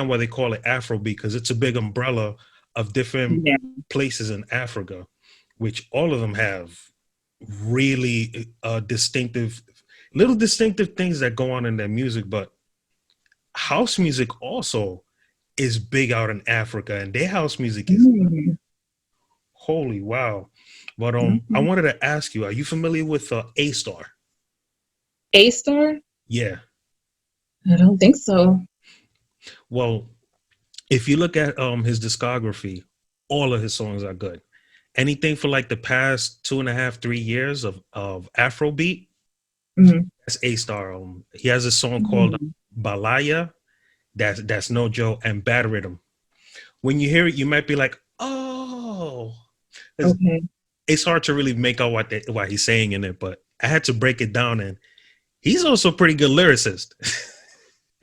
why they call it Afrobeat, because it's a big umbrella of different Yeah. places in Africa, which all of them have really distinctive things that go on in their music. But house music also is big out in Africa, and their house music is Mm. holy wow. But I Okay. wanted to ask you, are you familiar with A Star? A Star? Yeah. I don't think so. Well, if you look at his discography, all of his songs are good. Anything for like the past 2.5, 3 years of Afrobeat, Mm-hmm. that's A Star. He has a song called Mm. Balaya. That's no joke, and Bad Rhythm. When you hear it, you might be like, oh, Okay. it's hard to really make out what he's saying in it, but I had to break it down, and he's also a pretty good lyricist.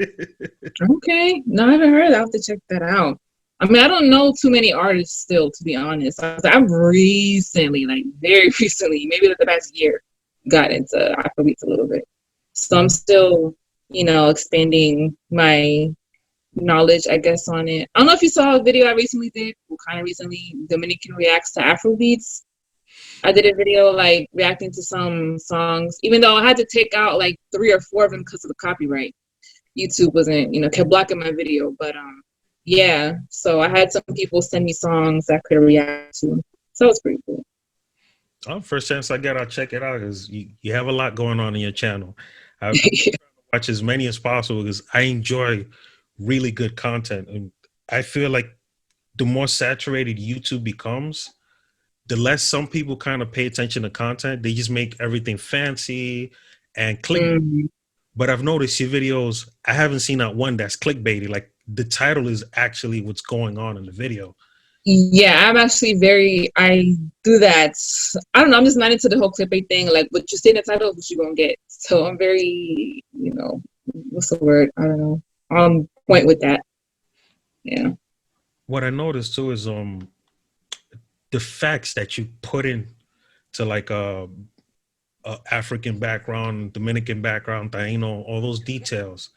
Okay. No, I haven't heard. I'll have to check that out. I mean, I don't know too many artists still, to be honest. I've recently, like very recently, maybe like the past year, got into Afrobeats a little bit. So I'm still, expanding my knowledge, I guess, on it. I don't know if you saw a video I recently did, well, kind of recently, Dominican reacts to Afrobeats. I did a video like reacting to some songs, even though I had to take out like 3 or 4 of them because of the copyright. YouTube wasn't, kept blocking my video. But yeah, so I had some people send me songs that I could react to. So it's pretty cool. Oh, first chance I get, I'll check it out, because you have a lot going on in your channel. I'm trying to watch as many as possible because I enjoy really good content. And I feel like the more saturated YouTube becomes, the less some people kind of pay attention to content. They just make everything fancy and click. Mm. But I've noticed your videos, I haven't seen that one that's clickbaity. Like the title is actually what's going on in the video. Yeah, I'm actually I do that. I don't know, I'm just not into the whole clickbait thing. Like what you say in the title is what you're gonna get. So I'm very, what's the word? I don't know. On point with that. Yeah. What I noticed too is the facts that you put in to like a African background, Dominican background, Taino, all those details.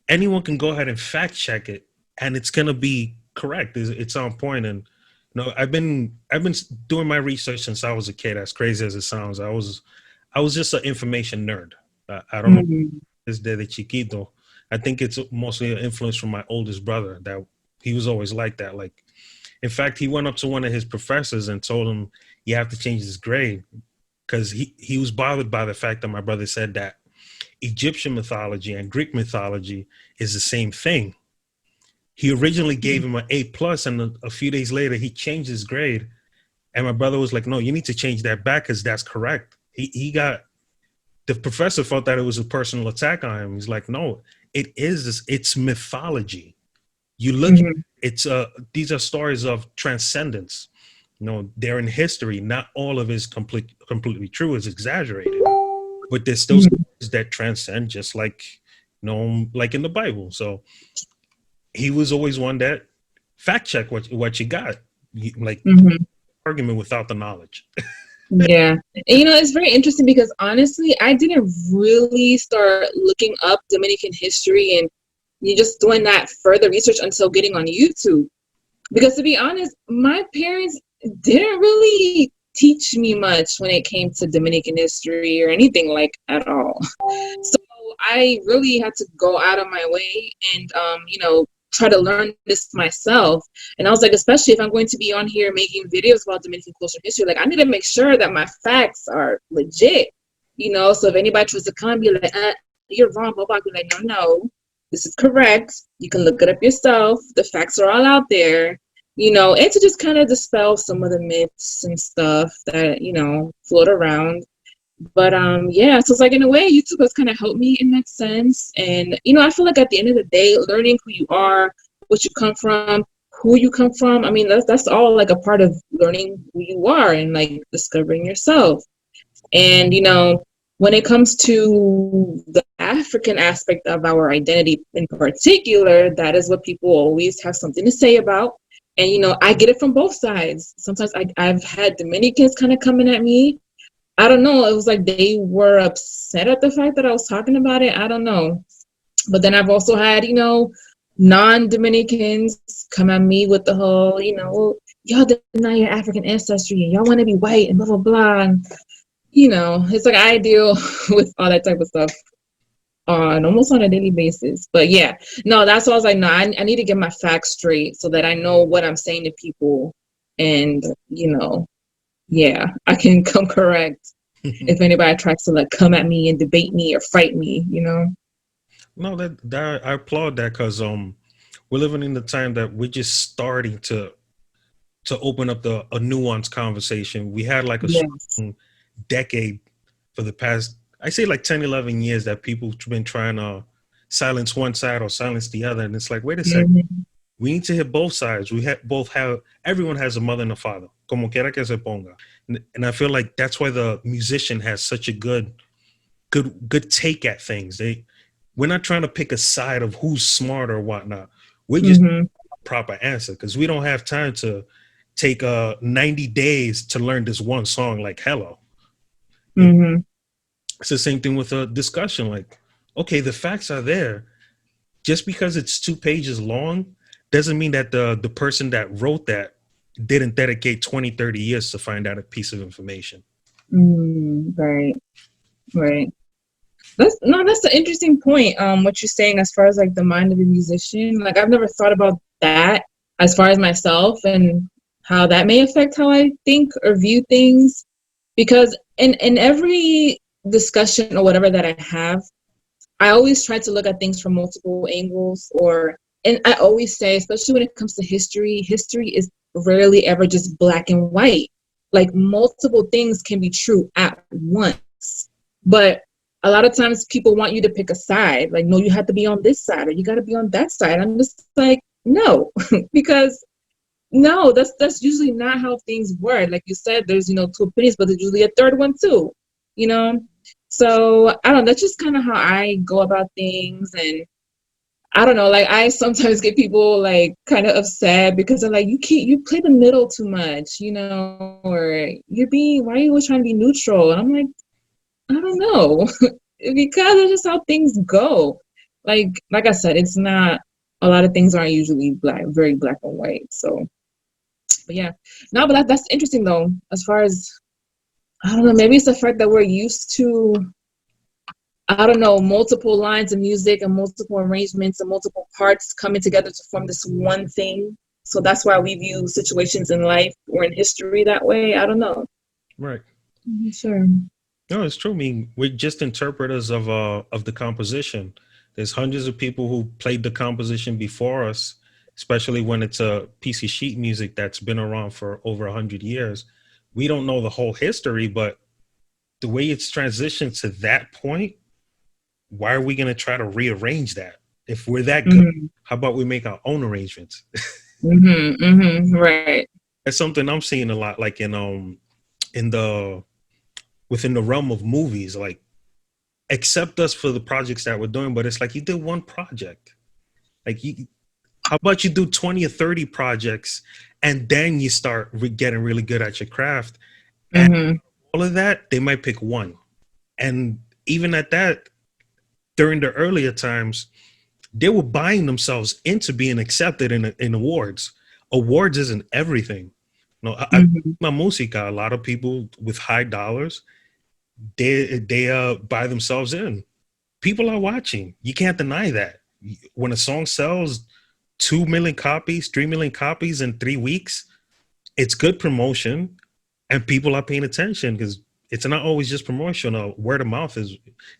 Anyone can go ahead and fact check it, and it's gonna be correct. It's on point. And I've been doing my research since I was a kid. As crazy as it sounds, I was just an information nerd. I don't know. Mhm. It's de chiquito. I think it's mostly an influence from my oldest brother, that he was always like that. Like, in fact, he went up to one of his professors and told him, "You have to change his grade," because he was bothered by the fact that my brother said that Egyptian mythology and Greek mythology is the same thing. He originally gave him an A+, and a few days later he changed his grade. And my brother was like, "No, you need to change that back, because that's correct." He got, the professor felt that it was a personal attack on him. He's like, "No, it is this. It's mythology. You look, Mhm. it's these are stories of transcendence. They're in history. Not all of it is completely true. It's exaggerated, but there's still Mhm. stories that transcend, just like like in the Bible." So he was always one that fact check what you got. Like, Mhm. argument without the knowledge. Yeah. And it's very interesting because honestly, I didn't really start looking up Dominican history and you just doing that further research until getting on YouTube. Because to be honest, my parents didn't really teach me much when it came to Dominican history or anything like at all. So I really had to go out of my way and try to learn this myself. And I was like, especially if I'm going to be on here making videos about Dominican cultural history, like I need to make sure that my facts are legit. So if anybody tries to come and be like, you're wrong, blah, blah, I'll be like, no, this is correct. You can look it up yourself. The facts are all out there. And to just kind of dispel some of the myths and stuff that, float around. But yeah, so it's like in a way, YouTube has kind of helped me in that sense. And I feel like at the end of the day, learning who you are, what you come from, who you come from. I mean, that's all like a part of learning who you are and like discovering yourself. And when it comes to the African aspect of our identity in particular, that is what people always have something to say about. And I get it from both sides. Sometimes I've had Dominicans kind of coming at me. I don't know. It was like they were upset at the fact that I was talking about it. I don't know. But then I've also had, non-Dominicans come at me with the whole, y'all deny your African ancestry and y'all want to be white and blah, blah, blah. And, it's like I deal with all that type of stuff almost on a daily basis. But yeah, no, that's why I was like, no, I need to get my facts straight so that I know what I'm saying to people. And, yeah, I can come correct if anybody tries to like come at me and debate me or fight me, No, that I applaud that, because we're living in the time that we're just starting to open up a nuanced conversation. We had like a strong decade for the past, I say like 10, 11 years that people have been trying to silence one side or silence the other. And it's like, wait a second, we need to hit both sides. Everyone has a mother and a father, como quiera que se ponga. And I feel like that's why the musician has such a good take at things. We're not trying to pick a side of who's smart or whatnot. We're just a proper answer, because we don't have time to take 90 days to learn this one song like Hello. It's the same thing with a discussion. Like, okay, the facts are there. Just because it's 2 pages long doesn't mean that the person that wrote that didn't dedicate 20, 30 years to find out a piece of information. Right. That's an interesting point. What you're saying as far as like the mind of a musician. Like, I've never thought about that as far as myself and how that may affect how I think or view things. Because in every discussion or whatever that I have, I always try to look at things from multiple angles. And I always say, especially when it comes to history is rarely ever just black and white. Like, multiple things can be true at once. But a lot of times people want you to pick a side. Like, no, you have to be on this side or you got to be on that side. I'm just like, no, because no, that's usually not how things work. Like you said, there's, 2 opinions, but there's usually a third one too, So I don't know, that's just kind of how I go about things. And I don't know, like, I sometimes get people like kind of upset because they're like, you play the middle too much, or why are you always trying to be neutral? And I'm like, I don't know, because it's just how things go. Like I said, it's not, a lot of things aren't usually very black and white. So, but yeah, no, but that's interesting though. As far as, I don't know, maybe it's the fact that we're used to, I don't know, multiple lines of music and multiple arrangements and multiple parts coming together to form this one thing. So that's why we view situations in life or in history that way. I don't know. Right. Sure. No, it's true. I mean, we're just interpreters of the composition. There's hundreds of people who played the composition before us, especially when it's a piece of sheet music that's been around for over 100 years. We don't know the whole history, but the way it's transitioned to that point, why are we going to try to rearrange that? If we're that good, how about we make our own arrangements? Right. That's something I'm seeing a lot, like within the realm of movies. Like, accept us for the projects that we're doing, but it's like, you did one project. Like, how about you do 20 or 30 projects and then you start getting really good at your craft? And all of that, they might pick one. And even at that, during the earlier times, they were buying themselves into being accepted in awards. Awards isn't everything. My música, a lot of people with high dollars, they buy themselves in. People are watching. You can't deny that. When a song sells 2 million copies, 3 million copies in 3 weeks, it's good promotion, and people are paying attention, because it's not always just promotion. Word of mouth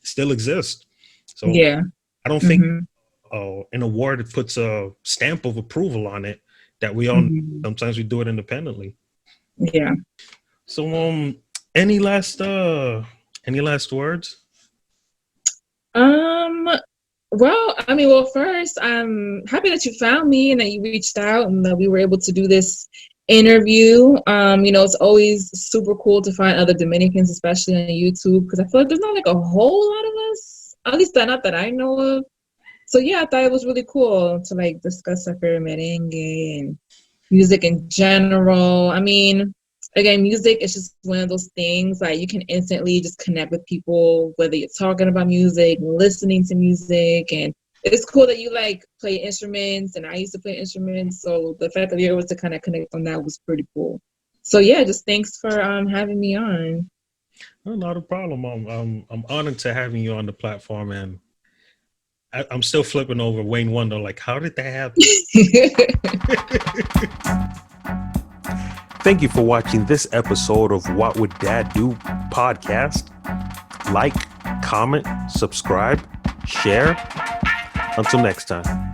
still exists. So yeah, I don't think an award puts a stamp of approval on it that we all sometimes we do it independently. Yeah. So any last words? Well, first, I'm happy that you found me and that you reached out and that we were able to do this interview. It's always super cool to find other Dominicans, especially on YouTube, because I feel like there's not like a whole lot of us, at least not that I know of. So yeah, I thought it was really cool to like discuss soccer, merengue, and music in general. I mean, again, music is just one of those things, like, you can instantly just connect with people, whether you're talking about music, listening to music, and it's cool that you like play instruments, and I used to play instruments. So the fact that you're able to kind of connect on that was pretty cool. So yeah, just thanks for having me on. No, not a problem. I'm honored to having you on the platform, and I'm still flipping over Wayne Wonder. Like, how did that happen? Thank you for watching this episode of What Would Dad Do podcast. Like, comment, subscribe, share. Until next time.